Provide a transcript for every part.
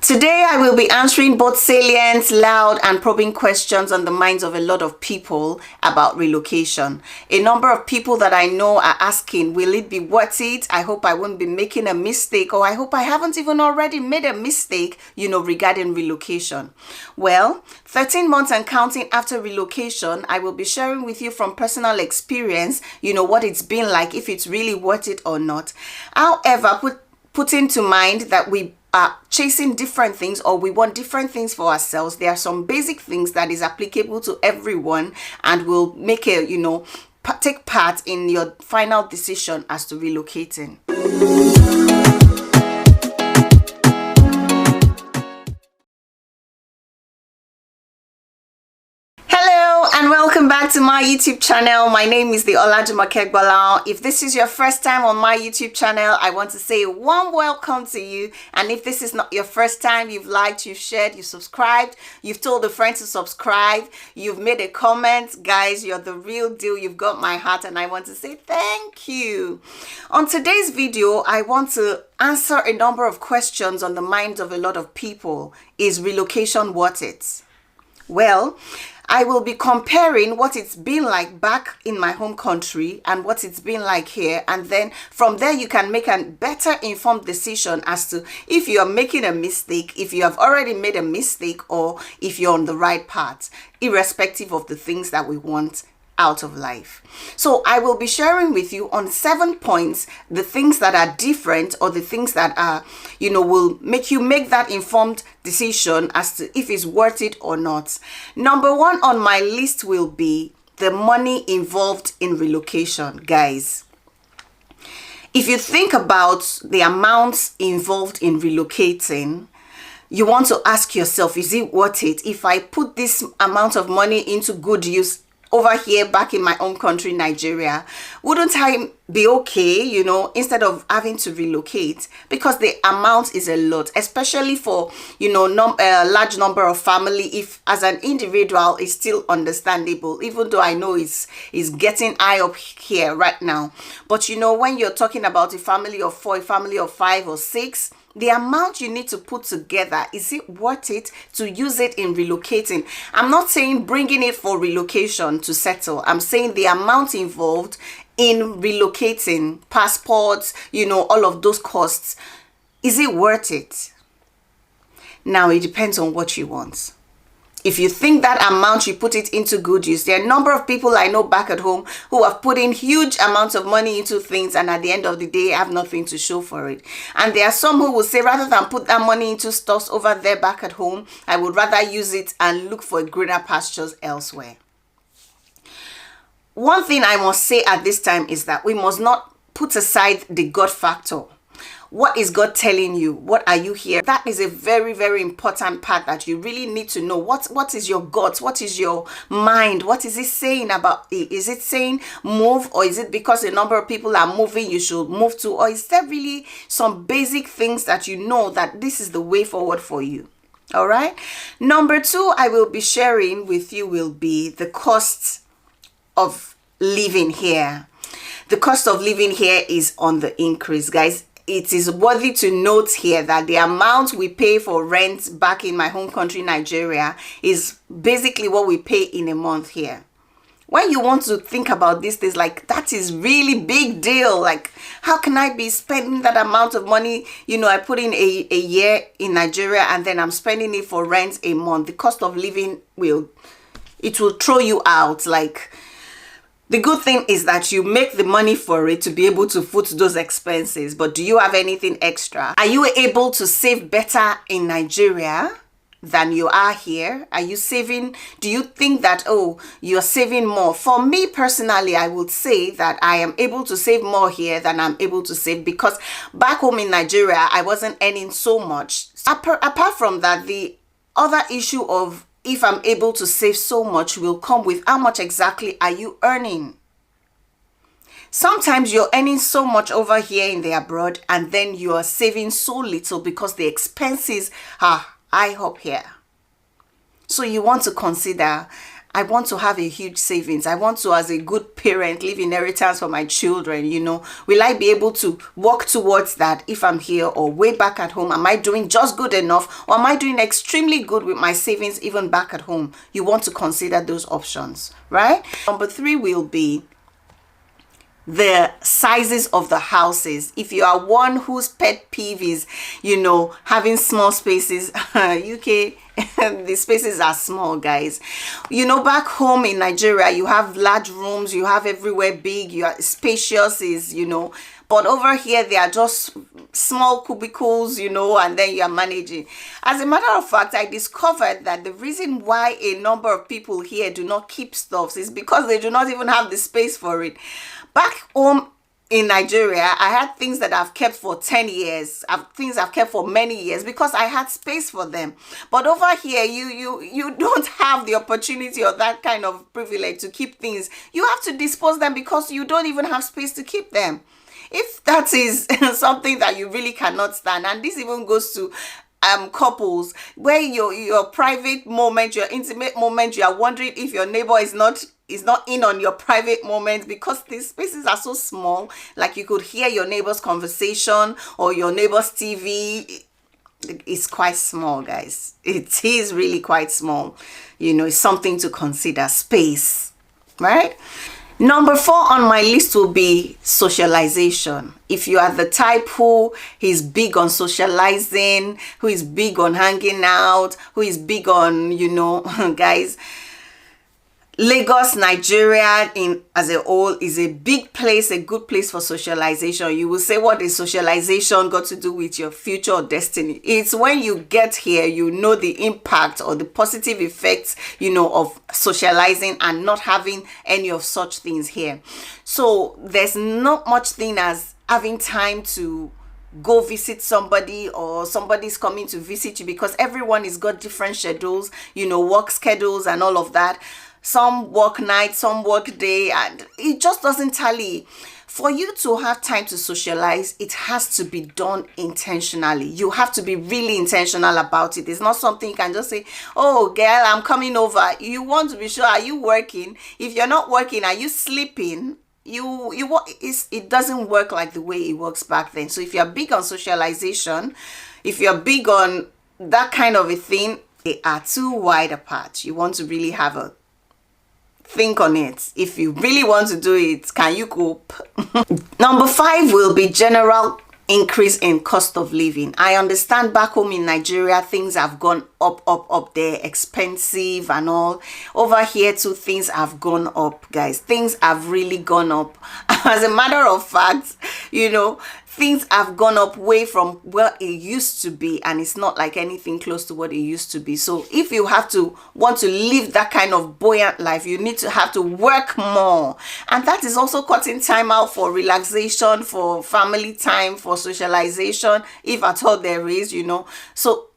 Today, I will be answering both salient, loud, and probing questions on the minds of a lot of people about relocation. A number of people that I know are asking, will it be worth it? I hope I won't be making a mistake, or I hope I haven't even already made a mistake, regarding relocation. Well, 13 months and counting after relocation, I will be sharing with you from personal experience, what it's been like, if it's really worth it or not. However, put into mind that we are chasing different things, or we want different things for ourselves. There are some basic things that is applicable to everyone and will make take part in your final decision as to relocating. And welcome back to my YouTube channel. My name is the Olajumoke Egbola. If this is your first time on my YouTube channel, I want to say a warm welcome to you. And if this is not your first time, you've liked, you've shared, you've subscribed, you've told a friend to subscribe, you've made a comment, guys, you're the real deal. You've got my heart, and I want to say thank you. On today's video, I want to answer a number of questions on the minds of a lot of people. Is relocation worth it? Well, I will be comparing what it's been like back in my home country and what it's been like here. And then from there, you can make a better informed decision as to if you are making a mistake, if you have already made a mistake, or if you're on the right path, irrespective of the things that we want out of life. So I will be sharing with you on 7 points the things that are different, or the things that are, will make you make that informed decision as to if it's worth it or not. Number 1 on my list will be the money involved in relocation. Guys, if you think about the amounts involved in relocating, you want to ask yourself, is it worth it? If I put this amount of money into good use over here back in my own country, Nigeria, wouldn't I be okay, instead of having to relocate? Because the amount is a lot, especially for, a large number of family. If as an individual, it's still understandable, even though I know it's getting high up here right now. But when you're talking about a family of 4, a family of 5 or 6, the amount you need to put together, is it worth it to use it in relocating? I'm not saying bringing it for relocation to settle. I'm saying the amount involved in relocating, passports, all of those costs. Is it worth it? Now, it depends on what you want. If you think that amount, you put it into good use. There are a number of people I know back at home who have put in huge amounts of money into things, and at the end of the day, have nothing to show for it. And there are some who will say, rather than put that money into stocks over there back at home, I would rather use it and look for greener pastures elsewhere. One thing I must say at this time is that we must not put aside the God factor. What is God telling you? What are you here? That is a very, very important part that you really need to know. What is your gut? What is your mind? What is it saying about it? Is it saying move, or is it because a number of people are moving, you should move to? Or is there really some basic things that you know that this is the way forward for you? All right. Number 2, I will be sharing with you will be the costs of living here. The cost of living here is on the increase, guys. It is worthy to note here that the amount we pay for rent back in my home country, Nigeria, is basically what we pay in a month here. When you want to think about this, things like that is really big deal. Like, how can I be spending that amount of money? I put in a year in Nigeria, and then I'm spending it for rent a month. The cost of living will throw you out. Like, the good thing is that you make the money for it to be able to foot those expenses. But do you have anything extra? Are you able to save better in Nigeria than you are here? Are you saving? Do you think that, you're saving more? For me personally, I would say that I am able to save more here than I'm able to save, because back home in Nigeria, I wasn't earning so much. Apart from that, the other issue of if I'm able to save so much will come with how much exactly are you earning? Sometimes you're earning so much over here in the abroad, and then you are saving so little because the expenses are high up here. So you want to consider, I want to have a huge savings. I want to, as a good parent, leave inheritance for my children, you know. Will I be able to work towards that if I'm here or way back at home? Am I doing just good enough, or am I doing extremely good with my savings even back at home? You want to consider those options, right? Number 3 will be the sizes of the houses. If you are one whose pet peeve is, you know, having small spaces, UK, the spaces are small, guys. You know, back home in Nigeria, you have large rooms, you have everywhere big, you are spacious, is, you know, but over here they are just small cubicles, you know, and then you are managing. As a matter of fact, I discovered that the reason why a number of people here do not keep stuffs is because they do not even have the space for it. Back home in Nigeria, I had things that I've kept for 10 years, things I've kept for many years because I had space for them. But over here, you don't have the opportunity or that kind of privilege to keep things. You have to dispose them because you don't even have space to keep them. If that is something that you really cannot stand, and this even goes to couples, where your private moment, your intimate moment, you are wondering if your neighbor is not in on your private moment because these spaces are so small. Like, you could hear your neighbor's conversation or your neighbor's TV. It's quite small, guys. It is really quite small. You know, it's something to consider. Space, right? Number 4 on my list will be socialization. If you are the type who is big on socializing, who is big on hanging out, who is big on, you know, guys, Lagos, Nigeria as a whole is a big place, a good place for socialization. You will say, what is socialization got to do with your future or destiny? It's when you get here, you know the impact or the positive effects, you know, of socializing and not having any of such things here. So there's not much thing as having time to go visit somebody, or somebody's coming to visit you, because everyone has got different schedules, you know, work schedules and all of that. Some work night, some work day, and it just doesn't tally. For you to have time to socialize, it has to be done intentionally. You have to be really intentional about it. It's not something you can just say, oh girl, I'm coming over. You want to be sure, are you working? If you're not working, are you sleeping? It doesn't work like the way it works back then. So if you're big on socialization, if you're big on that kind of a thing, they are too wide apart. You want to really have a think on it. If you really want to do it, can you cope? Number 5 will be general increase in cost of living. I understand back home in Nigeria, things have gone up there, expensive and all. Over here too, things have gone up, guys. Things have really gone up. As a matter of fact, you know, things have gone up way from where it used to be, and it's not like anything close to what it used to be. So if you want to live that kind of buoyant life, you need to have to work more, and that is also cutting time out for relaxation, for family time, for socialization, if at all there is, you know. So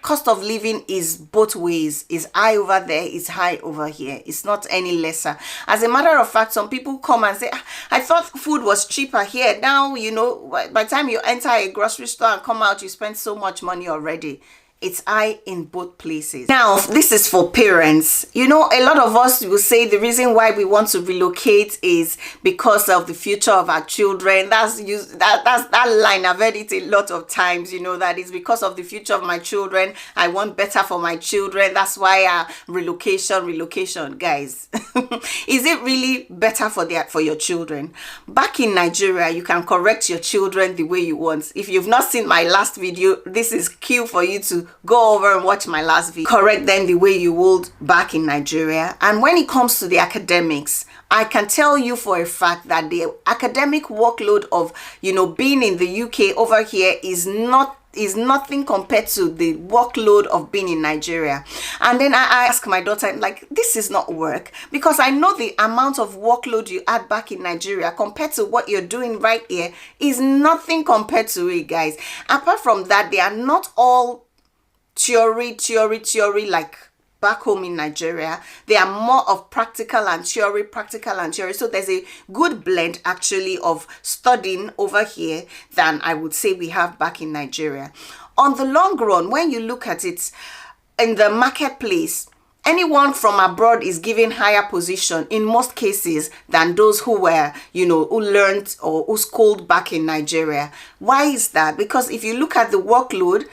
cost of living is both ways. It's high over there, it's high over here. It's not any lesser. As a matter of fact, some people come and say, I thought food was cheaper here. Now, you know, by the time you enter a grocery store and come out, you spend so much money already. It's high in both places. Now, this is for parents. You know, a lot of us will say the reason why we want to relocate is because of the future of our children. That's that line. I've heard it a lot of times, you know, that is because of the future of my children. I want better for my children. That's why relocation, guys. Is it really better for your children? Back in Nigeria, you can correct your children the way you want. If you've not seen my last video, this is cue for you to go over and watch my last video. Correct them the way you would back in Nigeria. And when it comes to the academics, I can tell you for a fact that the academic workload of, you know, being in the UK over here is nothing compared to the workload of being in Nigeria. And then I ask my daughter, like, this is not work, because I know the amount of workload you had back in Nigeria compared to what you're doing right here is nothing compared to it, guys. Apart from that, they are not all theory like back home in Nigeria. They are more of practical and theory. So there's a good blend actually of studying over here than I would say we have back in Nigeria. On the long run, when you look at it in the marketplace, anyone from abroad is given higher position in most cases than those who were, who learned or who schooled back in Nigeria. Why is that? Because if you look at the workload,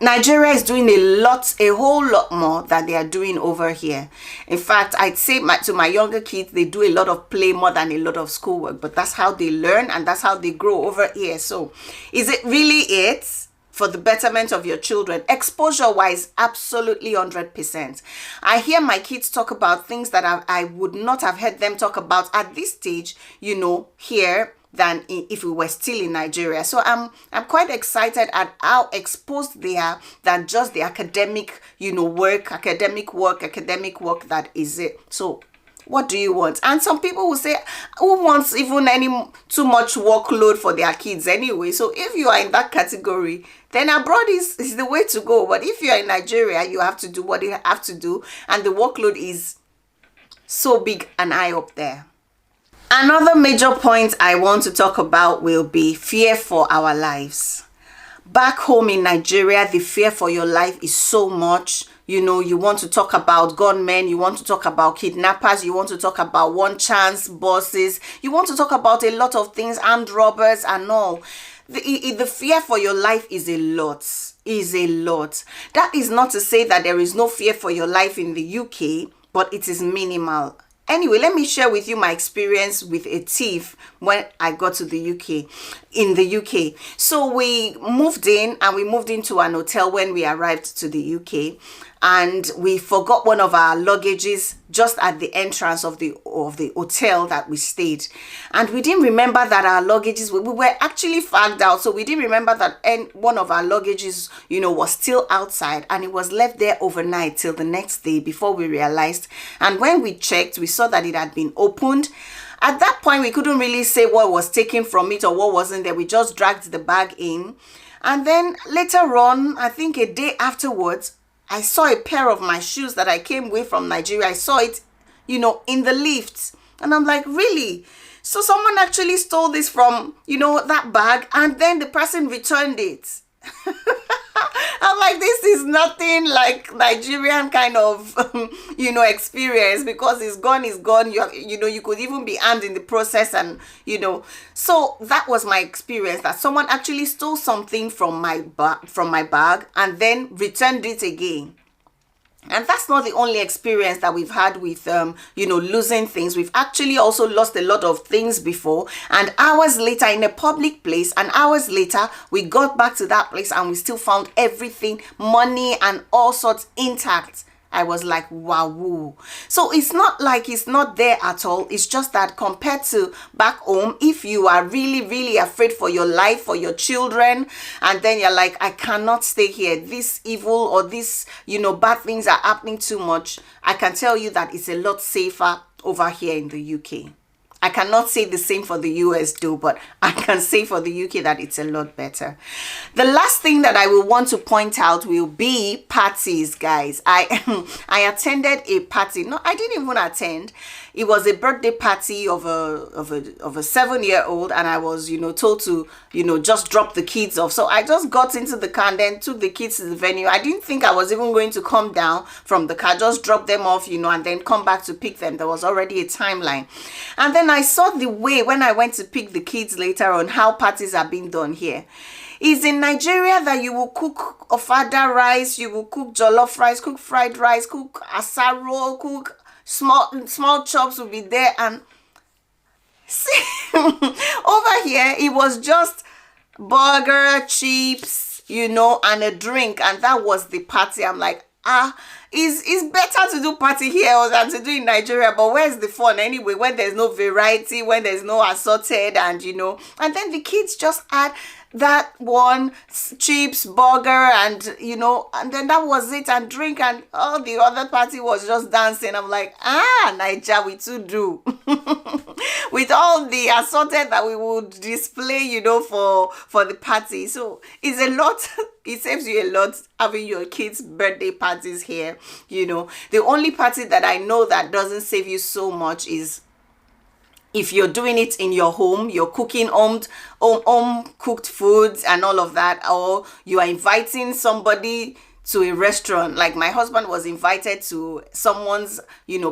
Nigeria is doing a whole lot more than they are doing over here. In fact, I'd say to my younger kids, they do a lot of play more than a lot of schoolwork, but that's how they learn and that's how they grow over here. So is it really for the betterment of your children? Exposure wise, absolutely 100%. I hear my kids talk about things that I would not have heard them talk about at this stage, here, than if we were still in Nigeria. So I'm quite excited at how exposed they are than just the academic, academic work that is it. So what do you want? And some people will say, who wants even any too much workload for their kids anyway? So if you are in that category, then abroad is the way to go. But if you are in Nigeria, you have to do what you have to do, and the workload is so big and high up there. Another major point I want to talk about will be fear for our lives. Back home in Nigeria, the fear for your life is so much. You want to talk about gunmen, you want to talk about kidnappers, you want to talk about one chance bosses, you want to talk about a lot of things, armed robbers and all. The fear for your life is a lot. That is not to say that there is no fear for your life in the UK, but it is minimal. Anyway, let me share with you my experience with a thief when I got to the UK, in the UK. So we moved into an hotel when we arrived to the UK, and we forgot one of our luggages just at the entrance of the hotel that we stayed. And we didn't remember that our luggages, we were actually fagged out, so we didn't remember that one of our luggages, was still outside, and it was left there overnight till the next day before we realized. And when we checked, we saw that it had been opened. At that point, we couldn't really say what was taken from it or what wasn't there. We just dragged the bag in. And then later on, I think a day afterwards, I saw a pair of my shoes that I came with from Nigeria. I saw it, in the lift. And I'm like, really? So someone actually stole this from, that bag, and then the person returned it. I'm like, this is nothing like Nigerian kind of, experience, because it's gone. You could even be armed in the process, and, so that was my experience, that someone actually stole something from my bag and then returned it again. And that's not the only experience that we've had with, losing things. We've actually also lost a lot of things before. And hours later, in a public place, and hours later, we got back to that place and we still found everything, money and all sorts, intact. I was like, wow. So it's not like it's not there at all. It's just that compared to back home, if you are really, really afraid for your life, for your children, and then you're like, I cannot stay here, this evil or this, bad things are happening too much, I can tell you that it's a lot safer over here in the UK. I cannot say the same for the US though, but I can say for the UK that it's a lot better. The last thing that I will want to point out will be parties, guys. I attended a party. No, I didn't even attend. It was a birthday party of a 7-year-old, and I was, told to, just drop the kids off. So I just got into the car and then took the kids to the venue. I didn't think I was even going to come down from the car, just drop them off, and then come back to pick them. There was already a timeline. And then I saw the way when I went to pick the kids later on, how parties are being done here. Is in Nigeria that you will cook ofada rice, you will cook jollof rice, cook fried rice, cook asaro, cook small chops will be there, and see, over here it was just burger, chips, and a drink, and that was the party. I'm like, it's better to do party here than to do in Nigeria, but where's the fun anyway when there's no variety, when there's no assorted, and and then the kids just add that one chips, burger, and and then that was it, and drink, and all the other party was just dancing. I'm like, Nigeria, we too do. With all the assorted that we would display, for the party. So it's a lot. It saves you a lot having your kids' birthday parties here. The only party that I know that doesn't save you so much is if you're doing it in your home, you're cooking home cooked foods and all of that, or you are inviting somebody to a restaurant. Like my husband was invited to someone's,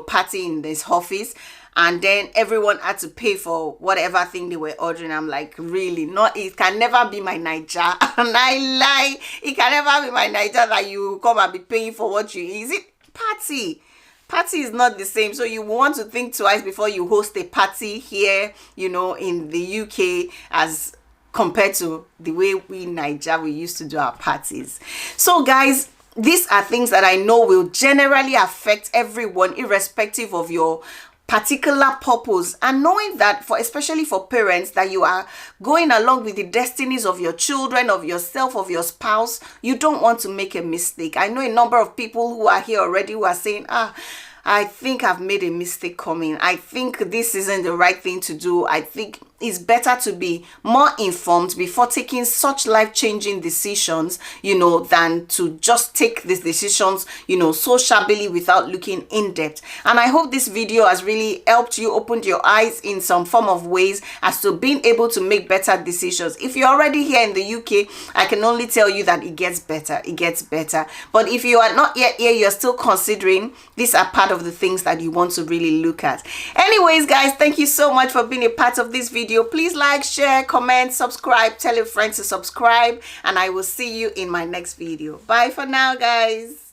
party in this office, and then everyone had to pay for whatever thing they were ordering. I'm like, really? Not, it can never be my Naija. And I lie, it can never be my Naija that you come and be paying for what you eat. Is it party? Party is not the same. So you want to think twice before you host a party here, in the UK, as compared to the way we Naija, we used to do our parties. So guys, these are things that I know will generally affect everyone, irrespective of your particular purpose. And knowing that, especially for parents, that you are going along with the destinies of your children, of yourself, of your spouse, you don't want to make a mistake. I know a number of people who are here already who are saying, I think I've made a mistake coming. I think this isn't the right thing to do. I think it's better to be more informed before taking such life-changing decisions, than to just take these decisions, so shabbily without looking in depth. And I hope this video has really helped you, opened your eyes in some form of ways as to being able to make better decisions. If you're already here in the UK, I can only tell you that it gets better. It gets better. But if you are not yet here, you're still considering, these are part of the things that you want to really look at. Anyways, guys, thank you so much for being a part of this video. Please like, share, comment, subscribe, tell your friends to subscribe, and I will see you in my next video. Bye for now, guys.